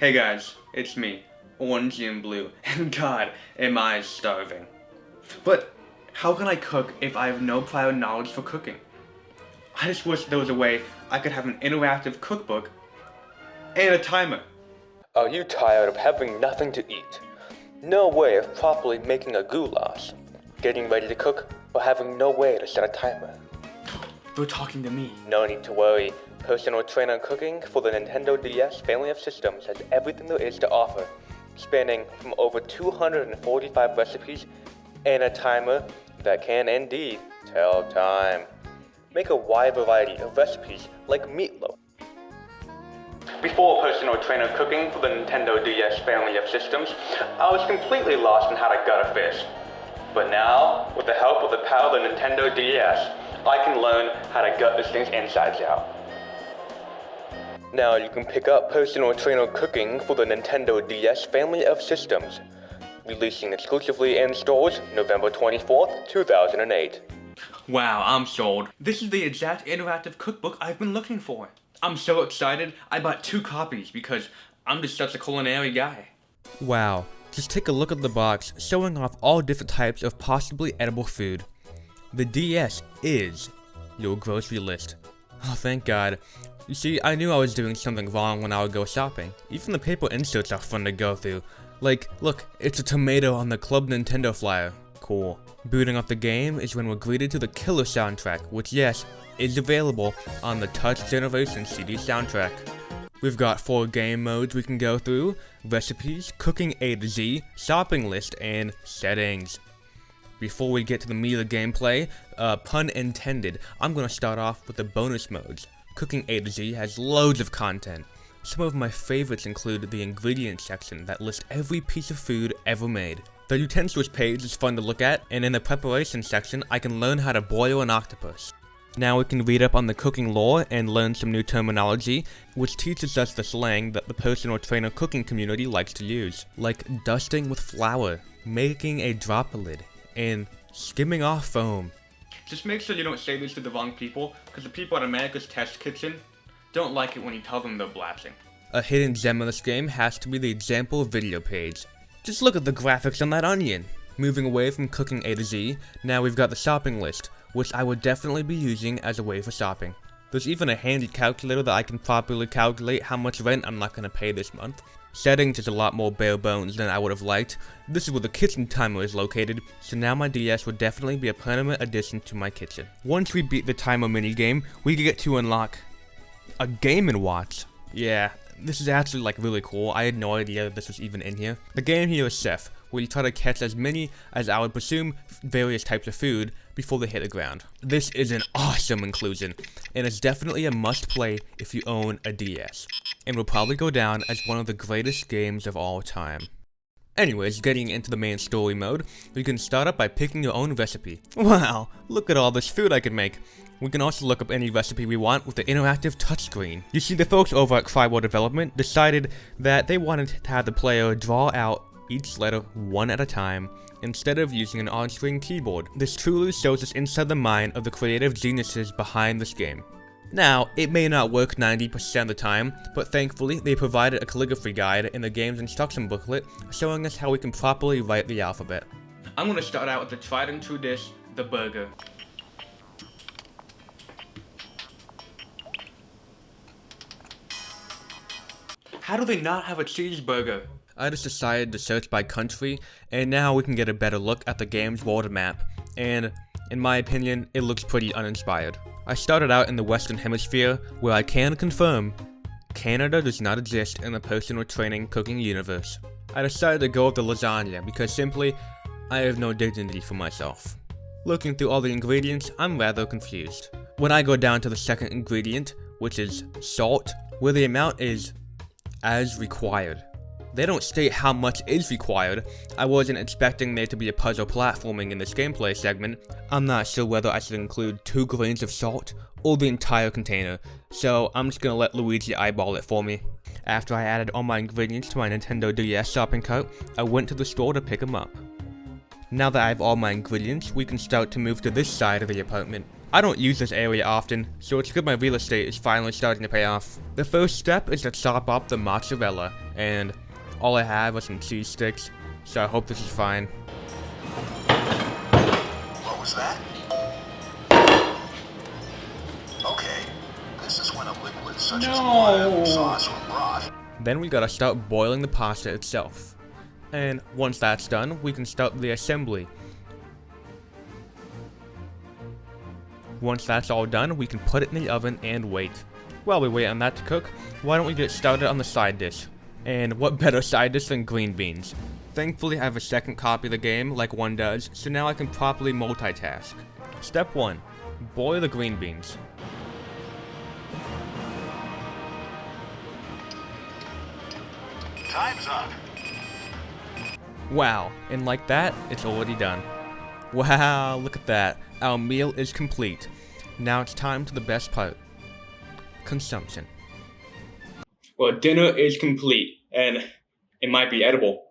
Hey guys, it's me, Orangienblue, and God, am I starving. But how can I cook if I have no prior knowledge for cooking? I just wish there was a way I could have an interactive cookbook and a timer. Are you tired of having nothing to eat? No way of properly making a goulash, getting ready to cook, or having no way to set a timer? They're talking to me. No need to worry. Personal Trainer Cooking for the Nintendo DS family of systems has everything there is to offer, spanning from over 245 recipes and a timer that can indeed tell time. Make a wide variety of recipes like meatloaf. Before Personal Trainer Cooking for the Nintendo DS family of systems, I was completely lost on how to gut a fish. But now, with the help of the power of the Nintendo DS, I can learn how to gut this thing's insides out. Now you can pick up Personal Trainer Cooking for the Nintendo DS family of systems, releasing exclusively in stores November 24th, 2008. Wow, I'm sold. This is the exact interactive cookbook I've been looking for. I'm so excited, I bought 2 copies because I'm just such a culinary guy. Wow, just take a look at the box showing off all different types of possibly edible food. The DS is your grocery list. Oh, thank God. You see, I knew I was doing something wrong when I would go shopping. Even the paper inserts are fun to go through. Like, look, it's a tomato on the Club Nintendo flyer. Cool. Booting up the game is when we're greeted to the killer soundtrack, which, yes, is available on the Touch Generation CD soundtrack. We've got 4 game modes we can go through: recipes, cooking A to Z, shopping list, and settings. Before we get to the meat of the gameplay, pun intended, I'm gonna start off with the bonus modes. Cooking A to Z has loads of content. Some of my favorites include the ingredients section that lists every piece of food ever made. The utensils page is fun to look at, and in the preparation section, I can learn how to boil an octopus. Now we can read up on the cooking lore and learn some new terminology, which teaches us the slang that the personal trainer cooking community likes to use, like dusting with flour, making a droplet, and skimming off foam. Just make sure you don't say this to the wrong people, because the people at America's Test Kitchen don't like it when you tell them they're blatching. A hidden gem of this game has to be the example video page. Just look at the graphics on that onion. Moving away from cooking A to Z, now we've got the shopping list, which I would definitely be using as a way for shopping. There's even a handy calculator that I can properly calculate how much rent I'm not going to pay this month. Settings is a lot more bare bones than I would have liked. This is where the kitchen timer is located, so now my DS would definitely be a permanent addition to my kitchen. Once we beat the timer minigame, we get to unlock a Game & Watch. Yeah, this is actually like really cool. I had no idea this was even in here. The game here is Chef, where you try to catch as many as I would presume various types of food before they hit the ground. This is an awesome inclusion, and it's definitely a must play if you own a DS, and will probably go down as one of the greatest games of all time. Anyways, getting into the main story mode, you can start up by picking your own recipe. Wow, look at all this food I can make. We can also look up any recipe we want with the interactive touchscreen. You see, the folks over at Crywell Development decided that they wanted to have the player draw out each letter one at a time, instead of using an on-screen keyboard. This truly shows us inside the mind of the creative geniuses behind this game. Now, it may not work 90% of the time, but thankfully they provided a calligraphy guide in the game's instruction booklet showing us how we can properly write the alphabet. I'm going to start out with the tried and true dish, the burger. How do they not have a cheeseburger? I just decided to search by country, and now we can get a better look at the game's world map, and in my opinion, it looks pretty uninspired. I started out in the Western Hemisphere, where I can confirm Canada does not exist in the personal training cooking universe. I decided to go with the lasagna because simply, I have no dignity for myself. Looking through all the ingredients, I'm rather confused. When I go down to the second ingredient, which is salt, where the amount is as required. They don't state how much is required. I wasn't expecting there to be a puzzle platforming in this gameplay segment. I'm not sure whether I should include 2 grains of salt or the entire container, so I'm just gonna let Luigi eyeball it for me. After I added all my ingredients to my Nintendo DS shopping cart, I went to the store to pick them up. Now that I have all my ingredients, we can start to move to this side of the apartment. I don't use this area often, so it's good my real estate is finally starting to pay off. The first step is to chop up the mozzarella, and all I have was some cheese sticks, so I hope this is fine. What was that? Okay, this is when a liquid such as oil, sauce, or broth. Then we gotta start boiling the pasta itself. And once that's done, we can start the assembly. Once that's all done, we can put it in the oven and wait. While we wait on that to cook, why don't we get started on the side dish? And what better side dish than green beans? Thankfully, I have a second copy of the game like one does, so now I can properly multitask. Step 1. Boil the green beans. Time's up. Wow, and like that, it's already done. Wow, look at that. Our meal is complete. Now it's time to the best part. Consumption. Well, dinner is complete, and it might be edible.